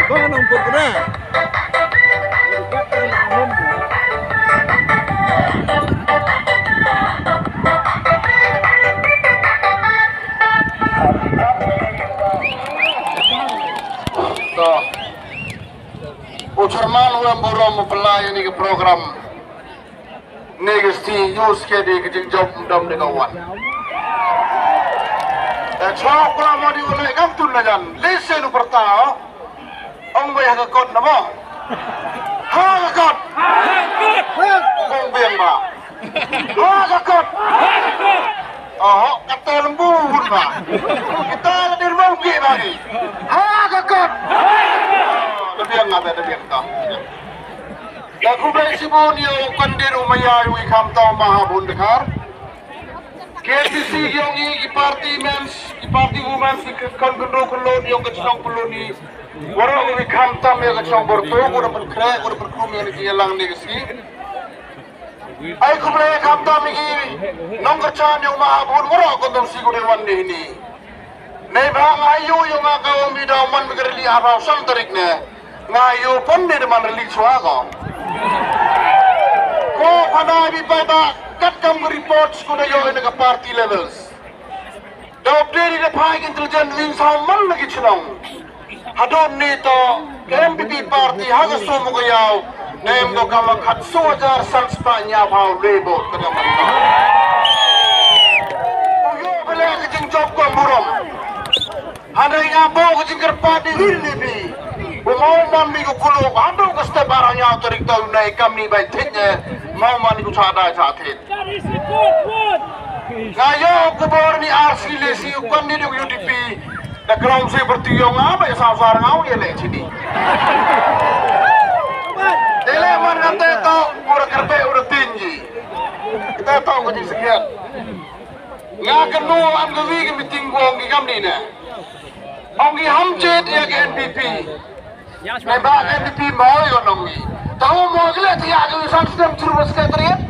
Baka nang po na. Ucerman uang borom pelai ini ke program negesti news ke di kecil job dam dengan wan. Cakap kalau mau diulai kam tu najan, lesen pertama, orang bayar ke kod nama, ha ke kod, orang bayar ba, ha ke kod, oh kata lembu pun ba, kita ada lembu ke lagi, ha ke kod. Lebih angkat, lebih angkat. Lagu bersibun yang kandiru mayai wikam tau mahabun dekar. KCC yang ini parti mens, parti women kan gendro yang kecil perlu ni. Orang wikam tam yang kecil bertu, orang berkrek, orang berkum yang dijelang negasi. Aku boleh wikam tam ini nong kecil yang mahabun, orang kondom si kudewan ini. Nebang ayu yang agak umidaman berkerli arau santariknya. Ngayo pun di depan relik suara. Kau pada bipada kat kamu report sudah yo ini ke party levels. Dawab dari depan intelijen wing saman lagi cenang. Hadon ni to MPP party hagas semua kayau. Nem do kamu kat suajar sanspanya bau lebot kena mereka. Yo bela kecing job kau buram. Ada yang abang kecing kerpati ini bi. Mau mandi ko kulo, ando ko step barangnya autorik tahu naik kami baik tehnya, mau mandi ko cada catet. Ngayo kubur ni RC lesi, ukan ni UDP, dah kerong seperti yang apa ya sasar ngau ya lek sini. Teleman kata tahu, udah kerpe udah tinggi, kita tahu kau sekian. Ngakan nu am gawi ke meeting gua ngi kami ni, ongi hamcet ya ke NPP. Memang NPP mau ekonomi. Tahu mau gila tiada yang sistem terus sekretariat.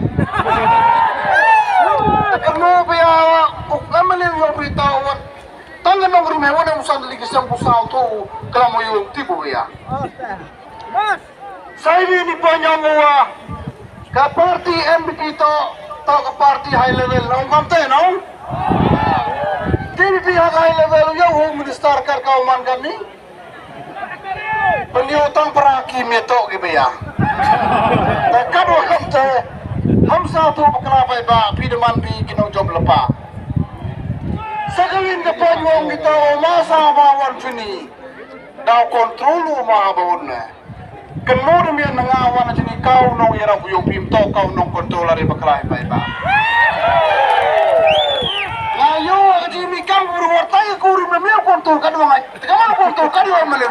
Kamu biar kami ni yang beritahu. Tangga nomor rumah yang usah dili kisah pusat tu kalau mau yang tipu ya. Saya ini banyak mua. Ke parti NPP tu ke parti high level. Nong kamte nong. NPP high level yang home minister kauman kami. Peniutang peraki metok gitu ya. Dekat waktu tu, ham satu kenapa iba pideman bi kinong job lepa. Sekalian depan wong kita masa bawan sini, dah kontrol rumah bawunnya. Kemudian nengawan sini kau nong era buyung pimto kau nong kontrol dari bekelai iba. Layu jadi kau berwartai kuri memang kontrol kadang ngai. Kamu kontrol kadang memang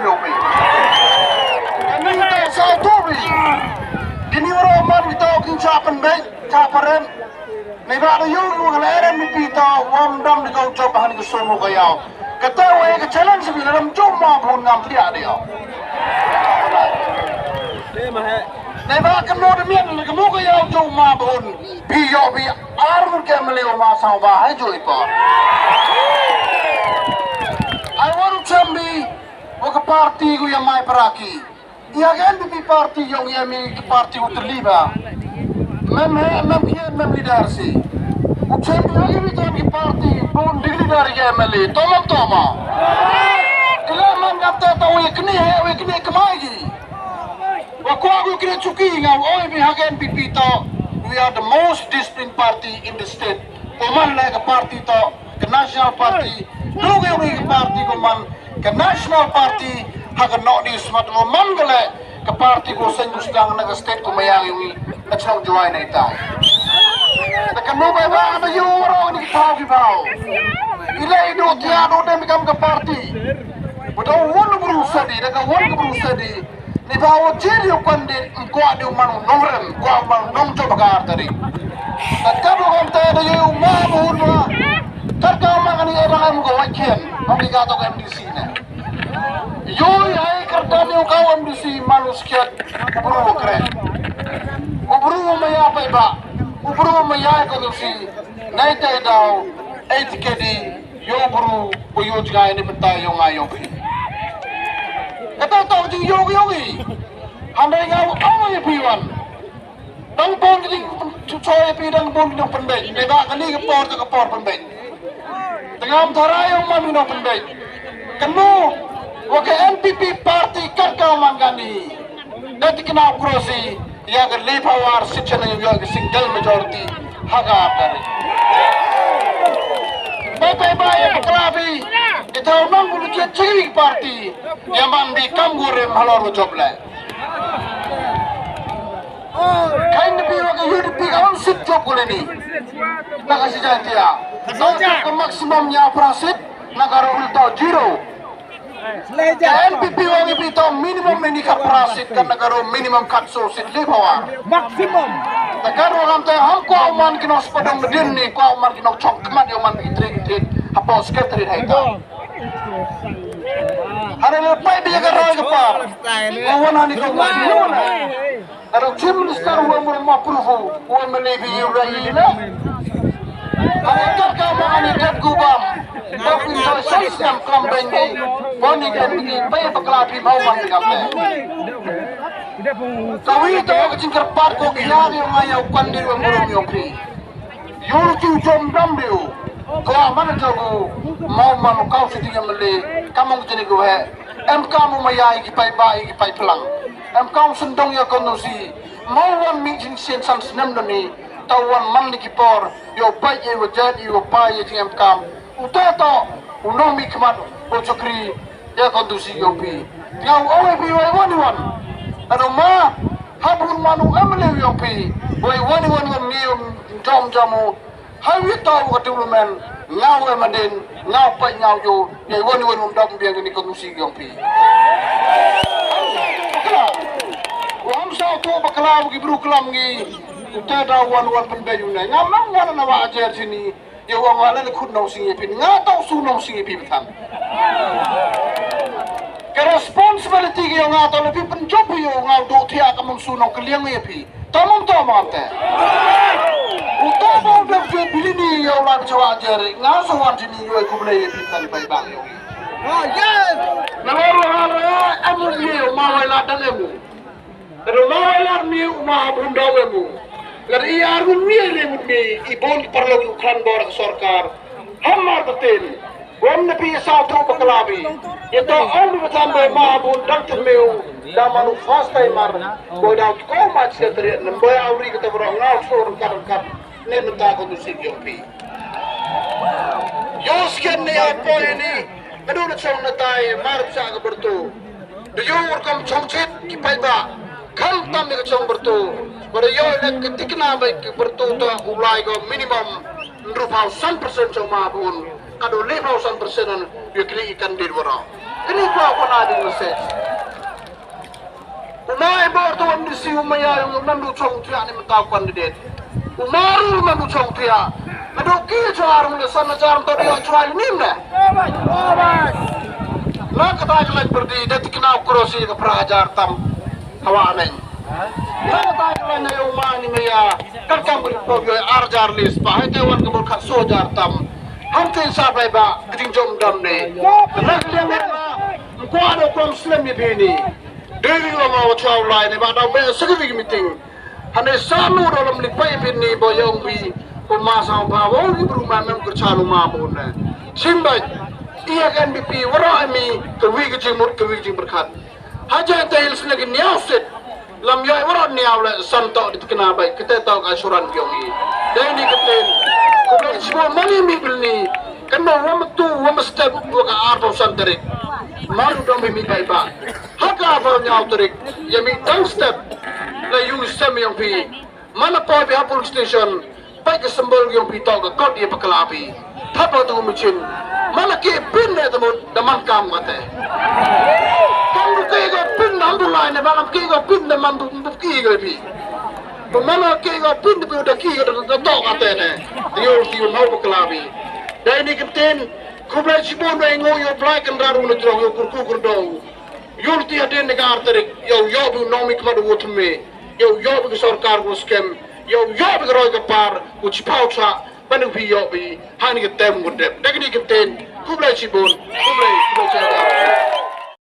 Minta satu bi, ini orang man kita akan capen baik, caperan. Negara yang mengelarang kita, wamdam di kau coba hari kesemua kayau. Ketahui kecelan sebenarnya cuma pun ngambil dia. Negara kemudian kamu kayau cuma pun biar arun kemelew masa bahaya juga itu. I want to be ke parti ku yang mai peraki. Ia kan di parti yang yami ke parti ku terlibat. Mem lidersi. Ucap lagi bicara ke parti pun digli dari MLA. Toma. Ila man kata tahu ikni kemagi. Waku aku kena cuki ngau. Oh ini hagen NPP to. We are the most disciplined party in the state. Kuman lah ke parti to ke national party. Dulu ke parti kuman ke national party. Hagan nak di semat memanggal ke parti ko senjus dang naga state ko mayang yung nagsang join na itay. Nakan mo ba ba yung orang ni tao kibaw. Ila ino tiado na mikam ke parti. Budaw wala berusaha di, naga wala berusaha di. Ni bawa jiri yung kandid ko adi umanu nongrem ko umanu nongjo bakar tadi. Nakan mo kanta na yung mamuhun mo. Karka umang ni erang mo gawakian ang ligato ka MDC na. Yoi ay kerja ni kau ambisi manusia kuburu keren, kuburu maya apa iba, kuburu maya kondusi, naik tahu, etikedi, yo buru, yo juga ini betul yo ngayo. Kata tahu je yogi. Handai ngau awal piwan. Dang pon jadi cuci pi dang pon kita pendek. Beda kali kepor pendek. Tengah tarai umat kita pendek. Kenu wakai NPP parti kakau mangani. Nanti kena krosi. Ya ke lipawar secara yang single majority haga dari. Bapak-bapak kelabi kita orang bulu ciri parti yang mandi kamgurim halor joble. Kain lebih wakai hidup on sit job boleh ni. Nak kasih janji ya. Ke maksimumnya prasit negara ulta zero. NPP wangi pito minimum ini kaprasit kan negara minimum katso sit lebawa. Maksimum. Negara orang teh hamko aman kino sepadang medin ni, ko aman kino chong kemat yo man itrik apa sekretari haita. Hari lepai dia kan roy kepar. Awan hani kau mana? Ada tim minister uang approval, uang melebi urai lah. Ada kau mana kat gubam. Tapi saya siam kampanye ni, boni kan begini, bayar pekerja mau mana kampanye. Kau itu aku cingkar part kau kira yang ayah ukan diri orang yopi. Yurtu jom dam dia. Kau mana tahu mau mana kau sedih meli, kamu jadi gue. Kamu mayai kipai bayi kipai pelang. Kamu sendong ya kondusi. Mau wan meeting sensan senam doni. Tawan man ni kipor. Yo bayi yo jadi yo bayi jadi kamu. Utato unong mi kemat bocokri ya kondusi yopi. Ngau awe pi wani wan. Ano ma habun manu amle yopi. Wani mium jom jamu. Hawi tahu ketulumen ngau emadin ngau pa ngau yo. Ya wani undam biang ni kondusi yopi. Wam sa to bakala gi bru kelam gi. Utato wan pendayuna. Ngamang wana nawa ajar sini. Ya orang lain ikut nong singi pin, ngatau su nong singi pin betam. Responsibility yang ngatau lebih penjob yang ngau dia akan su nong keliang ye pi. Tamam ante. Utama dah beli ni yang lain cawak jari, ngasuh wajini yo ikut beli ye pi tali bayi bang yo. Oh yes. Nalar amun ye umawai ladang emu. Terus umawai ladang ni umah bundau emu. Lari arun miele mudi ibon perlu ukran bor sarkar hamar betul bom nabi satu bakalabi itu orang bertambah mahabun doktor meu dah manu fast timer bodoh kau macam teri nemboy auri kita berang ngau sur karang ni mentah kau tu jopi yosken ni apa ini aduh nak cakap natai marah cakap bertu dia orang congcit kipai ba kan tam ni kacang bertu pada yo ketika nabai bertu tu ulai go minimum 100% cuma pun kado 100% yo kini ikan di luar ini apa nadi message umai bertu amdi si umaya yang nandu cong tia ni mentau kandidat umaru nandu cong tia ado ki carum le sana carum tadi yo trial nim ne nak kata kelak berdi detik na krosi ke prajar tam hawa amen. Kalau tak kelana yang mana ni ya, kan kamu beritahu arjar lis, pak. Itu orang kamu kat sojar tam. Hampir sampai ba, ketinggian dam ni. Nak lihat ni, kau ada kaum Islam ni begini. Dewi orang macam lain ni, ada banyak sekali meeting. Hanya satu dalam lipai begini, boyong bi, pemasang bawa di perumahan yang kercalu mamun. Simbat, ia kan BP, orang ini kewi kecil berkat. Haja tahil selagi niauset, lam yai orang niau le santok dikenal baik. Kita tahu asuran biongi. Dan ini keten, kemudian semua mani minggu ni, kena wam step buka arbo santerik, malu dong mimi baik ba. Haka arbo niau terik, ya mi dang step, le yung step yang pi, mana poi pi police station, baik kesembel yang pi tahu ke kau dia pekelapi, apa tu mungkin, mana ke pin le temu daman kam kata. Kamu kaya pin nampu lain, malam kaya pin nampu kaya lebih. Mana kaya pin tapi udah kaya dah tahu kata ni. Dia mau berkelabi. Dan ini kapten, kumpulan cibun dah ingo yo black and raru nak terang yo kurkur dong. Yo tiada negara terik, yo bu nomi kemana buat me, yo bu sarkar buat scam, yo bu roy kapar, ucipau cha, mana bi yo bi, hani kapten mudep. Dan ini kapten, kumpulan cibun, kumpulan